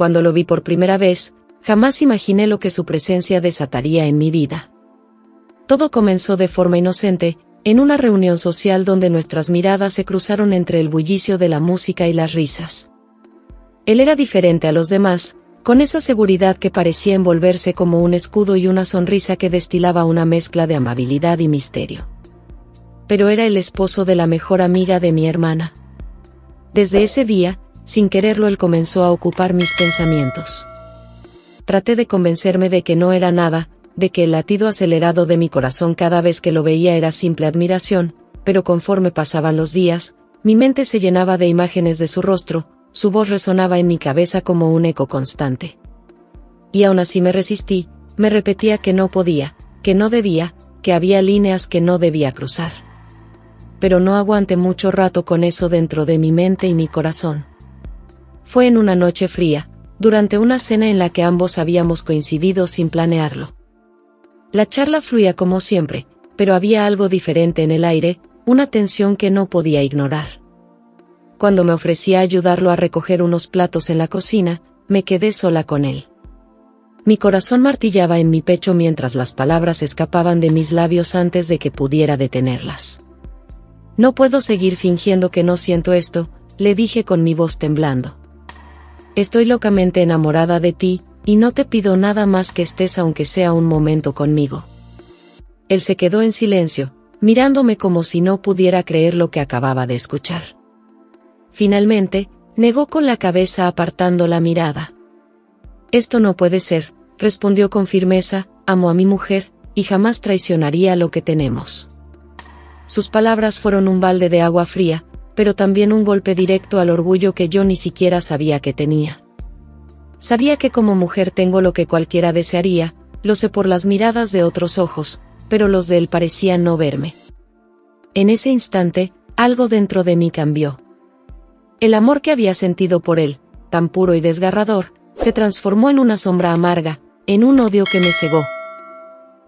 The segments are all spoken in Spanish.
Cuando lo vi por primera vez, jamás imaginé lo que su presencia desataría en mi vida. Todo comenzó de forma inocente, en una reunión social donde nuestras miradas se cruzaron entre el bullicio de la música y las risas. Él era diferente a los demás, con esa seguridad que parecía envolverse como un escudo y una sonrisa que destilaba una mezcla de amabilidad y misterio. Pero era el esposo de la mejor amiga de mi hermana. Desde ese día, sin quererlo, él comenzó a ocupar mis pensamientos. Traté de convencerme de que no era nada, de que el latido acelerado de mi corazón cada vez que lo veía era simple admiración, pero conforme pasaban los días, mi mente se llenaba de imágenes de su rostro, su voz resonaba en mi cabeza como un eco constante. Y aún así me resistí, me repetía que no podía, que no debía, que había líneas que no debía cruzar. Pero no aguanté mucho rato con eso dentro de mi mente y mi corazón. Fue en una noche fría, durante una cena en la que ambos habíamos coincidido sin planearlo. La charla fluía como siempre, pero había algo diferente en el aire, una tensión que no podía ignorar. Cuando me ofrecí a ayudarlo a recoger unos platos en la cocina, me quedé sola con él. Mi corazón martillaba en mi pecho mientras las palabras escapaban de mis labios antes de que pudiera detenerlas. No puedo seguir fingiendo que no siento esto, le dije con mi voz temblando. Estoy locamente enamorada de ti, y no te pido nada más que estés aunque sea un momento conmigo. Él se quedó en silencio, mirándome como si no pudiera creer lo que acababa de escuchar. Finalmente, negó con la cabeza apartando la mirada. Esto no puede ser, respondió con firmeza, amo a mi mujer, y jamás traicionaría lo que tenemos. Sus palabras fueron un balde de agua fría, pero también un golpe directo al orgullo que yo ni siquiera sabía que tenía. Sabía que como mujer tengo lo que cualquiera desearía, lo sé por las miradas de otros ojos, pero los de él parecían no verme. En ese instante, algo dentro de mí cambió. El amor que había sentido por él, tan puro y desgarrador, se transformó en una sombra amarga, en un odio que me cegó.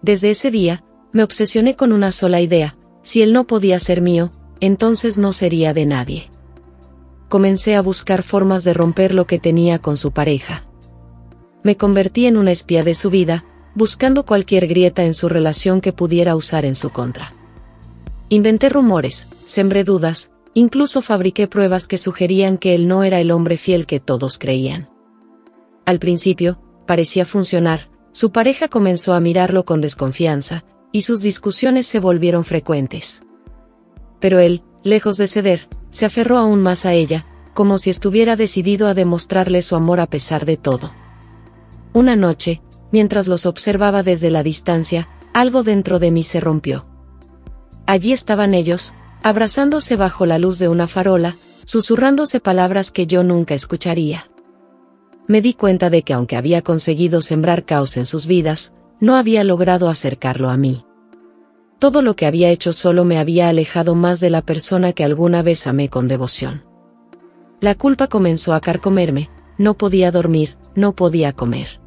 Desde ese día, me obsesioné con una sola idea: si él no podía ser mío, entonces no sería de nadie. Comencé a buscar formas de romper lo que tenía con su pareja. Me convertí en una espía de su vida, buscando cualquier grieta en su relación que pudiera usar en su contra. Inventé rumores, sembré dudas, incluso fabriqué pruebas que sugerían que él no era el hombre fiel que todos creían. Al principio, parecía funcionar, su pareja comenzó a mirarlo con desconfianza, y sus discusiones se volvieron frecuentes. Pero él, lejos de ceder, se aferró aún más a ella, como si estuviera decidido a demostrarle su amor a pesar de todo. Una noche, mientras los observaba desde la distancia, algo dentro de mí se rompió. Allí estaban ellos, abrazándose bajo la luz de una farola, susurrándose palabras que yo nunca escucharía. Me di cuenta de que aunque había conseguido sembrar caos en sus vidas, no había logrado acercarlo a mí. Todo lo que había hecho solo me había alejado más de la persona que alguna vez amé con devoción. La culpa comenzó a carcomerme, no podía dormir, no podía comer.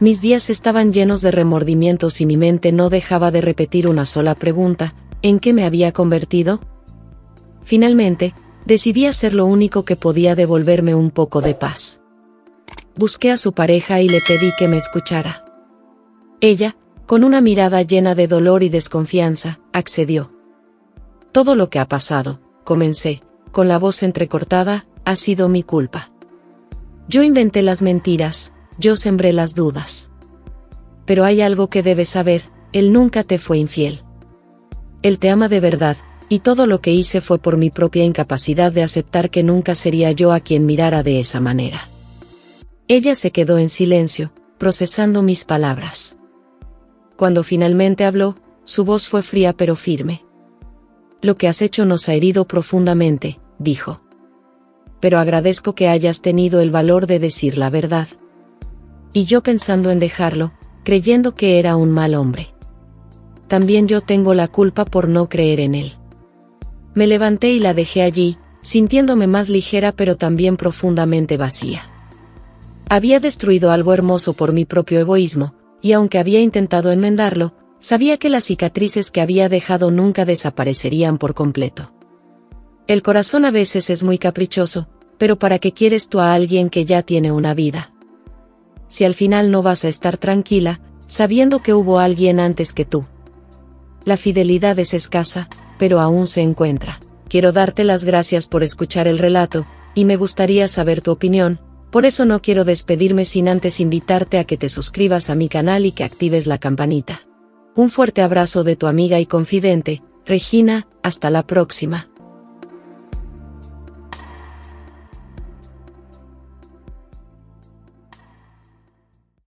Mis días estaban llenos de remordimientos y mi mente no dejaba de repetir una sola pregunta: ¿en qué me había convertido? Finalmente, decidí hacer lo único que podía devolverme un poco de paz. Busqué a su pareja y le pedí que me escuchara. Ella, con una mirada llena de dolor y desconfianza, accedió. Todo lo que ha pasado, comencé, con la voz entrecortada, ha sido mi culpa. Yo inventé las mentiras, yo sembré las dudas. Pero hay algo que debes saber: él nunca te fue infiel. Él te ama de verdad, y todo lo que hice fue por mi propia incapacidad de aceptar que nunca sería yo a quien mirara de esa manera. Ella se quedó en silencio, procesando mis palabras. Cuando finalmente habló, su voz fue fría pero firme. Lo que has hecho nos ha herido profundamente, dijo. Pero agradezco que hayas tenido el valor de decir la verdad. Y yo pensando en dejarlo, creyendo que era un mal hombre. También yo tengo la culpa por no creer en él. Me levanté y la dejé allí, sintiéndome más ligera pero también profundamente vacía. Había destruido algo hermoso por mi propio egoísmo, y aunque había intentado enmendarlo, sabía que las cicatrices que había dejado nunca desaparecerían por completo. El corazón a veces es muy caprichoso, pero ¿para qué quieres tú a alguien que ya tiene una vida? Si al final no vas a estar tranquila, sabiendo que hubo alguien antes que tú. La fidelidad es escasa, pero aún se encuentra. Quiero darte las gracias por escuchar el relato, y me gustaría saber tu opinión, por eso no quiero despedirme sin antes invitarte a que te suscribas a mi canal y que actives la campanita. Un fuerte abrazo de tu amiga y confidente, Regina, hasta la próxima.